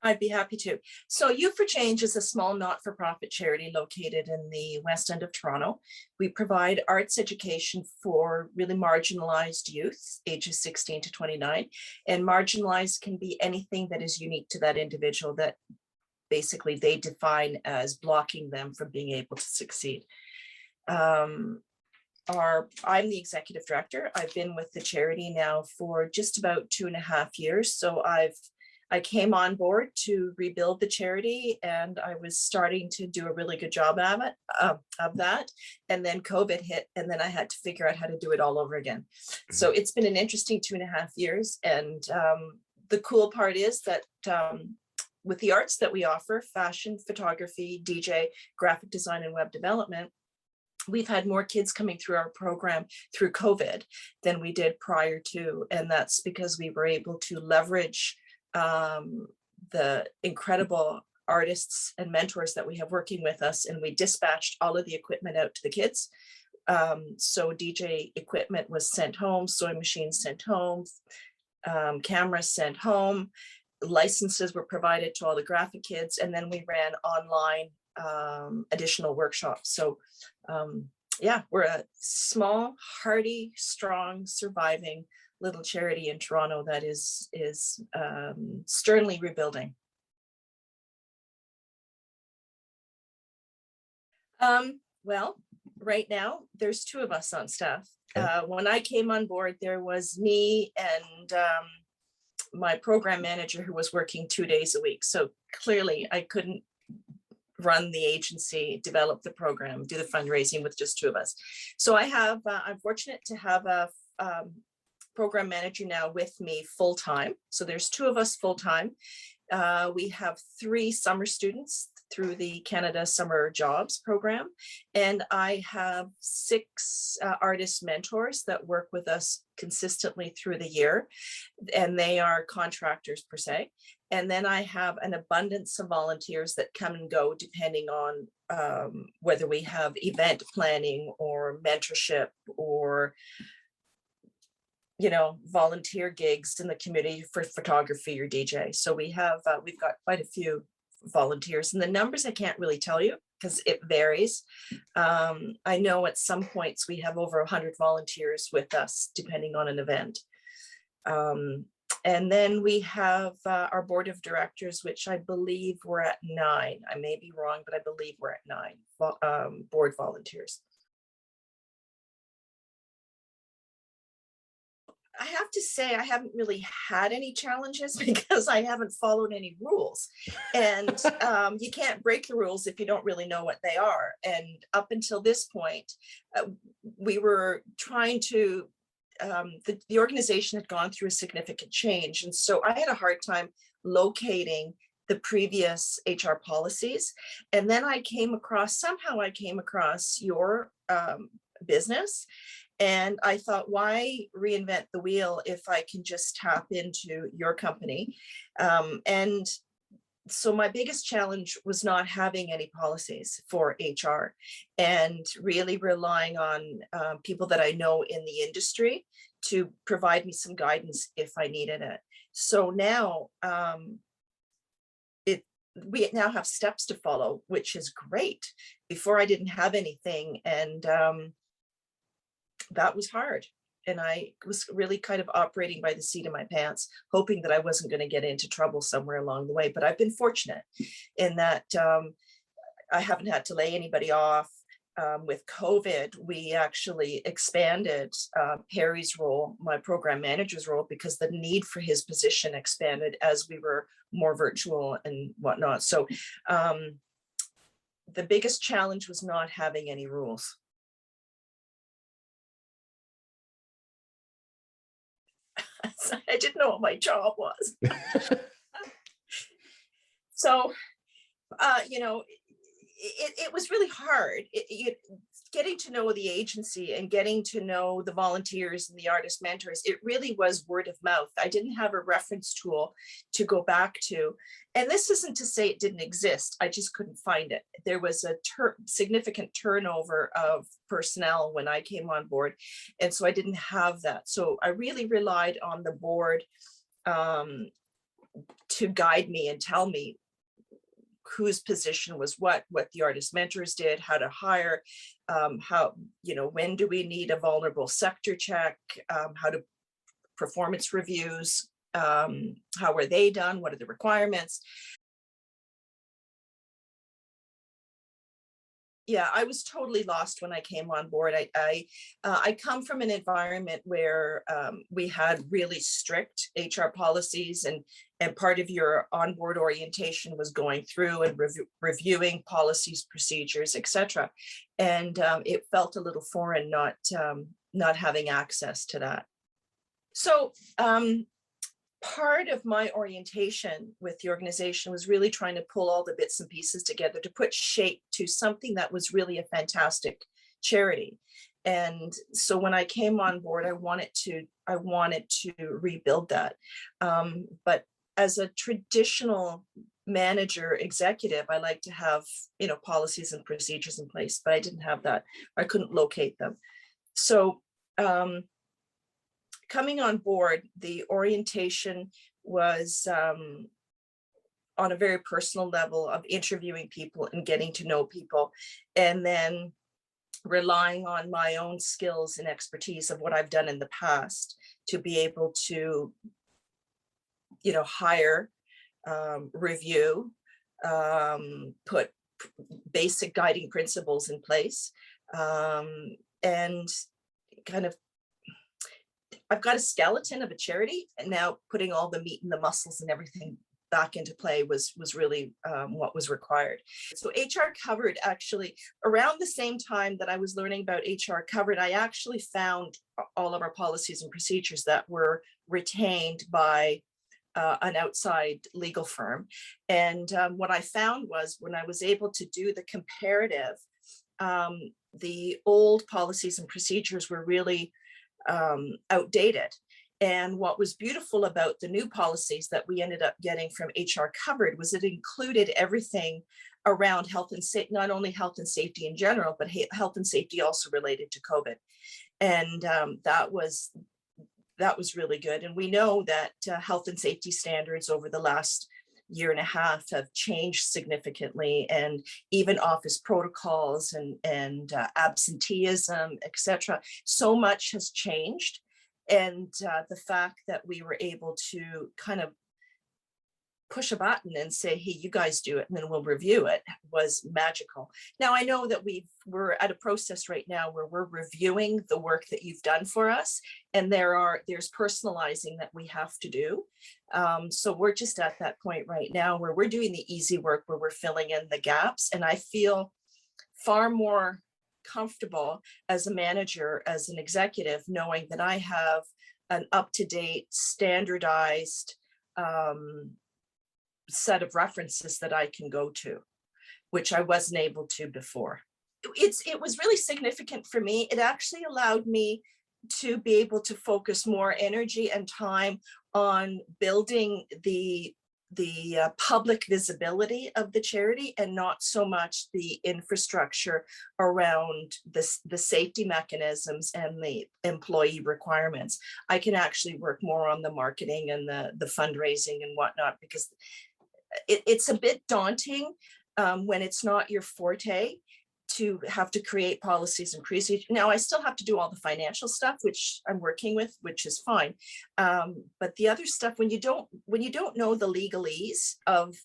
I'd be happy to. So Youth for Change is a small not-for-profit charity located in the West End of Toronto. We provide arts education for really marginalized youth, ages 16 to 29. And marginalized can be anything that is unique to that individual that basically they define as blocking them from being able to succeed. I'm the executive director. I've been with the charity now for just about 2.5 years. So I came on board to rebuild the charity, and I was starting to do a really good job of that. And then COVID hit, and then I had to figure out how to do it all over again. So it's been an interesting 2.5 years. And the cool part is that with the arts that we offer, fashion, photography, DJ, graphic design, and web development, we've had more kids coming through our program through COVID than we did prior to. And that's because we were able to leverage the incredible artists and mentors that we have working with us, and we dispatched all of the equipment out to the kids. So DJ equipment was sent home, sewing machines sent home, cameras sent home, licenses were provided to all the graphic kids, and then we ran online additional workshops. So yeah, we're a small, hearty, strong, surviving little charity in Toronto that is sternly rebuilding. Well, right now there's 2 of us on staff. When I came on board, there was me and my program manager who was working 2 days a week. So clearly I couldn't run the agency, develop the program, do the fundraising with just 2 of us. So I'm fortunate to have a program manager now with me full-time. So there's 2 of us full-time. We have 3 summer students through the Canada Summer Jobs program. And I have 6 artist mentors that work with us consistently through the year. And they are contractors per se. And then I have an abundance of volunteers that come and go depending on whether we have event planning or mentorship or volunteer gigs in the community for photography or DJ. So we've got quite a few volunteers, and the numbers I can't really tell you because it varies. I know at some points we have over 100 volunteers with us depending on an event. And then we have our board of directors, which I believe we're at 9. I may be wrong, but I believe we're at 9 board volunteers. I have to say I haven't really had any challenges because I haven't followed any rules. And you can't break the rules if you don't really know what they are. And up until this point, we were trying to, the organization had gone through a significant change. And so I had a hard time locating the previous HR policies. And then somehow I came across your business. And I thought, why reinvent the wheel if I can just tap into your company? And so my biggest challenge was not having any policies for HR and really relying on people that I know in the industry to provide me some guidance if I needed it. So now we now have steps to follow, which is great. Before I didn't have anything, and that was hard. And I was really kind of operating by the seat of my pants, hoping that I wasn't going to get into trouble somewhere along the way. But I've been fortunate in that I haven't had to lay anybody off. With COVID, we actually expanded Perry's role, my program manager's role, because the need for his position expanded as we were more virtual and whatnot. So the biggest challenge was not having any rules. I didn't know what my job was. So, it was really hard. Getting to know the agency and getting to know the volunteers and the artist mentors, it really was word of mouth. I didn't have a reference tool to go back to. And this isn't to say it didn't exist. I just couldn't find it. There was a significant turnover of personnel when I came on board. And so I didn't have that. So I really relied on the board to guide me and tell me whose position was what the artist mentors did, how to hire, how, when do we need a vulnerable sector check, how to performance reviews, how were they done, what are the requirements. Yeah, I was totally lost when I came on board. I come from an environment where we had really strict HR policies, and part of your onboard orientation was going through and reviewing policies, procedures, etc. And it felt a little foreign not having access to that. So part of my orientation with the organization was really trying to pull all the bits and pieces together to put shape to something that was really a fantastic charity. And so when I came on board, I wanted to rebuild that. But as a traditional manager executive, I like to have, policies and procedures in place, but I didn't have that. I couldn't locate them. So coming on board, the orientation was on a very personal level of interviewing people and getting to know people, and then relying on my own skills and expertise of what I've done in the past to be able to, hire, review, put basic guiding principles in place, and kind of, I've got a skeleton of a charity, and now putting all the meat and the muscles and everything back into play was really what was required. So HR Covered, actually, around the same time that I was learning about HR Covered, I actually found all of our policies and procedures that were retained by an outside legal firm. And what I found was, when I was able to do the comparative, the old policies and procedures were really outdated. And what was beautiful about the new policies that we ended up getting from HR Covered was it included everything around health and safety, not only health and safety in general, but health and safety also related to COVID. And that was really good. And we know that health and safety standards over the last year and a half have changed significantly, and even office protocols and absenteeism, etc. So much has changed. And the fact that we were able to kind of push a button and say, hey, you guys do it, and then we'll review it, was magical. Now, I know that we're at a process right now where we're reviewing the work that you've done for us, and there's personalizing that we have to do. So we're just at that point right now where we're doing the easy work, where we're filling in the gaps. And I feel far more comfortable as a manager, as an executive, knowing that I have an up-to-date, standardized set of references that I can go to, which I wasn't able to before. It was really significant for me. It actually allowed me to be able to focus more energy and time on building the public visibility of the charity, and not so much the infrastructure around the safety mechanisms and the employee requirements. I can actually work more on the marketing and the fundraising and whatnot, because it's a bit daunting when it's not your forte to have to create policies and procedures. Now, I still have to do all the financial stuff, which I'm working with, which is fine. But the other stuff, when you don't know the legalese of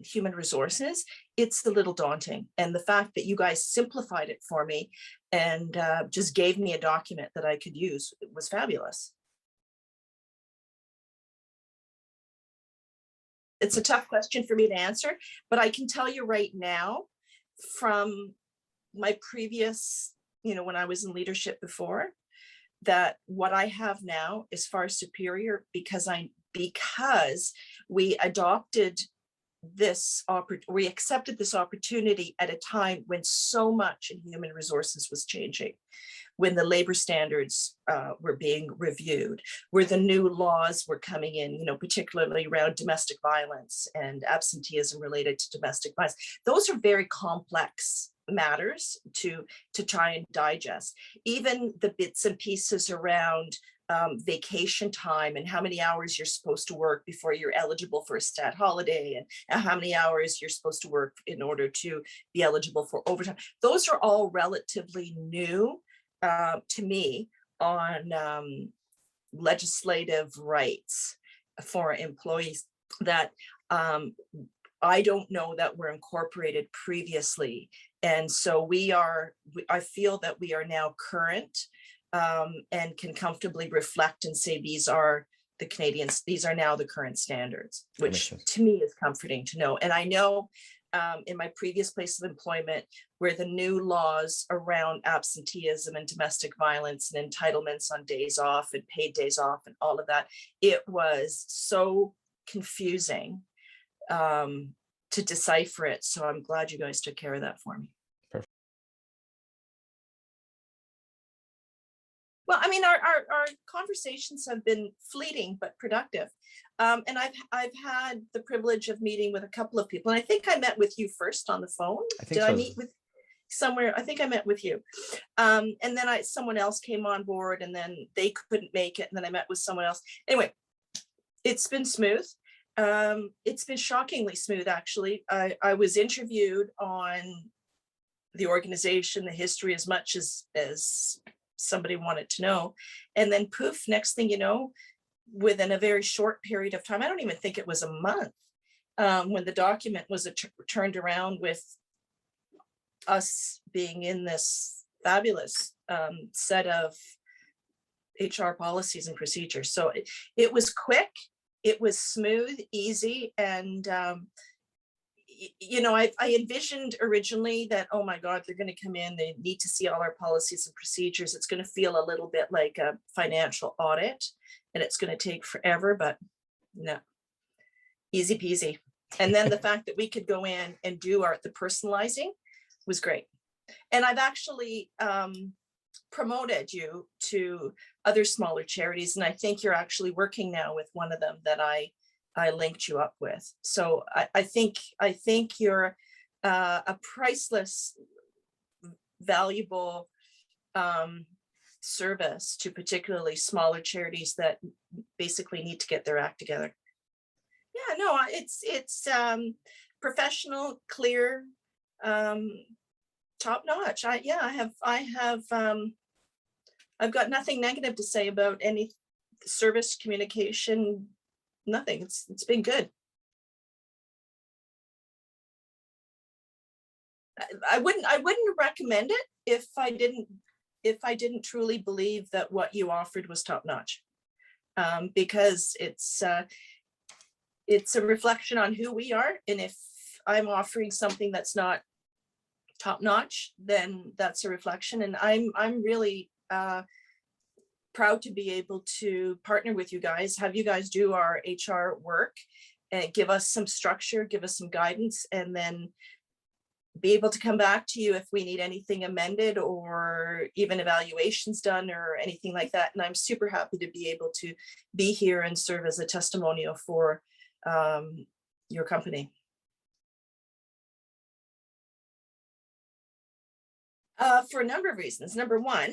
human resources, it's a little daunting. And the fact that you guys simplified it for me and just gave me a document that I could use, it was fabulous. It's a tough question for me to answer, but I can tell you right now, from my previous, when I was in leadership before, that what I have now is far superior, because we adopted we accepted this opportunity at a time when so much in human resources was changing, when the labor standards were being reviewed, where the new laws were coming in, particularly around domestic violence and absenteeism related to domestic violence. Those are very complex matters to try and digest. Even the bits and pieces around vacation time and how many hours you're supposed to work before you're eligible for a stat holiday, and how many hours you're supposed to work in order to be eligible for overtime. Those are all relatively new to me on legislative rights for employees that I don't know that were incorporated previously. And so I feel that we are now current and can comfortably reflect and say these are the Canadians, these are now the current standards, which to me is comforting to know. And I know in my previous place of employment, where the new laws around absenteeism and domestic violence and entitlements on days off and paid days off and all of that, it was so confusing to decipher it. So I'm glad you guys took care of that for me. Perfect. Well, I mean, our conversations have been fleeting but productive. And I've had the privilege of meeting with a couple of people. And I think I met with you first on the phone. Did I meet with somewhere? I think I met with you. And then someone else came on board, and then they couldn't make it. And then I met with someone else. Anyway, it's been smooth. It's been shockingly smooth, actually. I was interviewed on the organization, the history, as much as somebody wanted to know. And then poof, next thing you know, within a very short period of time, I don't even think it was a month, when the document was turned around with us being in this fabulous set of HR policies and procedures. So it was quick. It was smooth, easy, and you know, I envisioned originally that, oh my God, they're going to come in, they need to see all our policies and procedures. It's going to feel a little bit like a financial audit, and it's going to take forever, but no, easy peasy. And then the fact that we could go in and do the personalizing was great. And I've actually promoted you to other smaller charities, and I think you're actually working now with one of them that I linked you up with. So I think you're a priceless, valuable service to particularly smaller charities that basically need to get their act together. Yeah, no, it's professional, clear, top notch. I've got nothing negative to say about any service, communication, nothing. It's been good. I wouldn't recommend it if I didn't truly believe that what you offered was top notch, because it's a reflection on who we are. And if I'm offering something that's not top notch, then that's a reflection. And I'm really proud to be able to partner with you guys, have you guys do our HR work and give us some structure, give us some guidance, and then be able to come back to you if we need anything amended or even evaluations done or anything like that. And I'm super happy to be able to be here and serve as a testimonial for your company. For a number of reasons. Number one,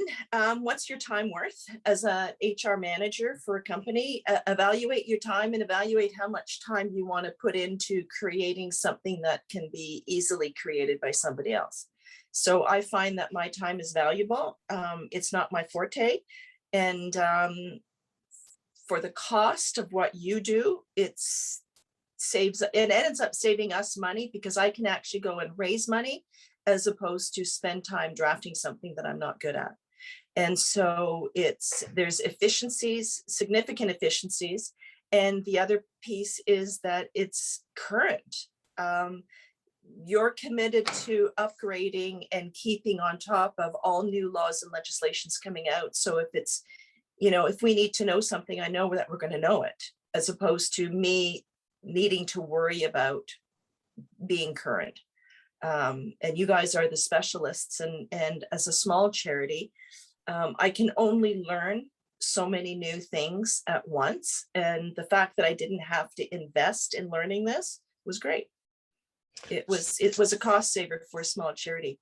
what's your time worth as a HR manager for a company? Evaluate your time and evaluate how much time you want to put into creating something that can be easily created by somebody else. So I find that my time is valuable. It's not my forte. And for the cost of what you do, it ends up saving us money, because I can actually go and raise money as opposed to spend time drafting something that I'm not good at. And so there's efficiencies, significant efficiencies. And the other piece is that it's current. You're committed to upgrading and keeping on top of all new laws and legislations coming out. So if it's, if we need to know something, I know that we're going to know it, as opposed to me needing to worry about being current. And you guys are the specialists, and as a small charity, I can only learn so many new things at once. And the fact that I didn't have to invest in learning this was great. It was a cost saver for a small charity.